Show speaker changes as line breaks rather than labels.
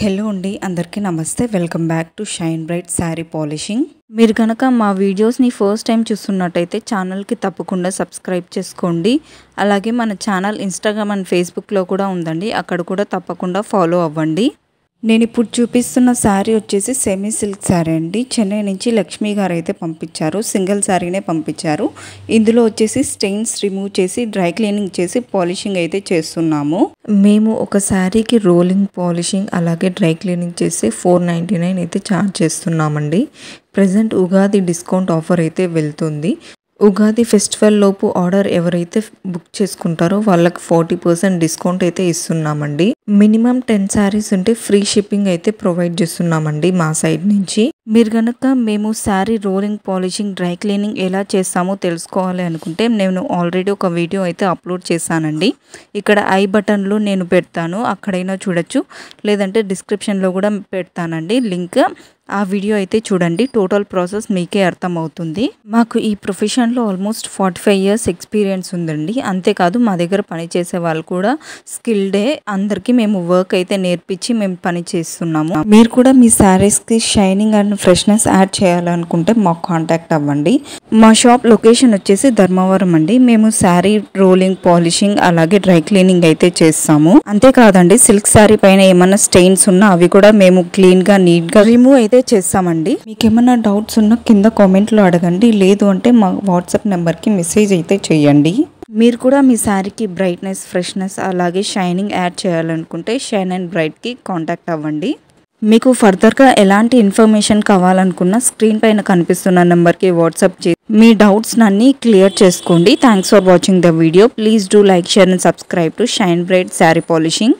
Hello అండి అందరికీ నమస్తే welcome back to shine bright sari polishing. మీరు కనుక మా వీడియోస్ని ఫస్ట్ టైం చూస్తున్నట్టయితే ఛానల్కి తప్పకుండా సబ్స్క్రైబ్ చేసుకోండి। అలాగే మన ఛానల్ ఇన్స్టాగ్రామ్ అండ్ ఫేస్బుక్లో కూడా ఉందండి, అక్కడ కూడా తప్పకుండా ఫాలో అవ్వండి। నేను ఇప్పుడు చూపిస్తున్న శారీ వచ్చేసి సెమీ సిల్క్ శారీ అండి। చెన్నై నుంచి లక్ష్మి గారు అయితే పంపించారు, సింగిల్ శారీనే పంపించారు। ఇందులో వచ్చేసి స్టెయిన్స్ రిమూవ్ చేసి డ్రై క్లీనింగ్ చేసి పాలిషింగ్ అయితే చేస్తున్నాము। మేము ఒక శారీకి రోలింగ్ పాలిషింగ్ అలాగే డ్రై క్లీనింగ్ చేసి 499 అయితే ఛార్జ్ చేస్తున్నామండి। ప్రెజెంట్ ఉగాది డిస్కౌంట్ ఆఫర్ అయితే వెళ్తుంది। ఉగాది ఫెస్టివల్ లోపు ఆర్డర్ ఎవరైతే బుక్ చేసుకుంటారో వాళ్ళకి 40% డిస్కౌంట్ అయితే ఇస్తున్నామండి। మినిమం 10 శారీస్ ఉంటే ఫ్రీ షిప్పింగ్ అయితే ప్రొవైడ్ చేస్తున్నామండి మా సైడ్ నుంచి। మీరు కనుక మేము sari rolling polishing dry cleaning ఎలా చేస్తామో తెలుసుకోవాలి అనుకుంటే నేను ఆల్రెడీ ఒక వీడియో అయితే అప్లోడ్ చేశానండి। ఇక్కడ ఐ బటన్లో నేను పెడతాను, అక్కడైనా చూడొచ్చు, లేదంటే డిస్క్రిప్షన్లో కూడా పెడతానండి లింక్। ఆ వీడియో అయితే చూడండి, టోటల్ ప్రాసెస్ మీకే అర్థమవుతుంది। మాకు ఈ ప్రొఫెషన్లో ఆల్మోస్ట్ 45 ఇయర్స్ ఎక్స్పీరియన్స్ ఉందండి। అంతేకాదు మా దగ్గర పని చేసే వాళ్ళు కూడా స్కిల్డే, అందరికీ మేము వర్క్ అయితే నేర్పించి మేము పని చేస్తున్నాము। మీరు కూడా మీ శారీస్కి షైనింగ్ అండ్ ఫ్రెష్నెస్ యాడ్ చేయాలనుకుంటే మాకు కాంటాక్ట్ అవ్వండి। మా షాప్ లొకేషన్ వచ్చేసి ధర్మవరం అండి। మేము శారీ రోలింగ్ పాలిషింగ్ అలాగే డ్రై క్లీనింగ్ అయితే చేస్తాము। అంతేకాదండి సిల్క్ శారీ పైన ఏమన్నా స్టెయిన్స్ ఉన్నా అవి కూడా మేము క్లీన్గా నీట్గా రిమూవ్ అయితే చేస్తామండి। మీకు ఏమైనా డౌట్స్ ఉన్నా కింద కామెంట్లో అడగండి, లేదు అంటే మా వాట్సాప్ నెంబర్కి మెసేజ్ అయితే చేయండి। మీరు కూడా మీ శారీకి బ్రైట్నెస్ ఫ్రెష్నెస్ అలాగే షైనింగ్ యాడ్ చేయాలనుకుంటే షైన్ అండ్ బ్రైట్కి కాంటాక్ట్ అవ్వండి। మీకు ఫర్దర్గా ఎలాంటి ఇన్ఫర్మేషన్ కావాలనుకున్నా స్క్రీన్ పైన కనిపిస్తున్న నెంబర్కి వాట్సాప్ చేసి మీ డౌట్స్ అన్ని క్లియర్ చేసుకోండి। Thanks for watching the video. Please do like, share and subscribe to shine bright sari polishing.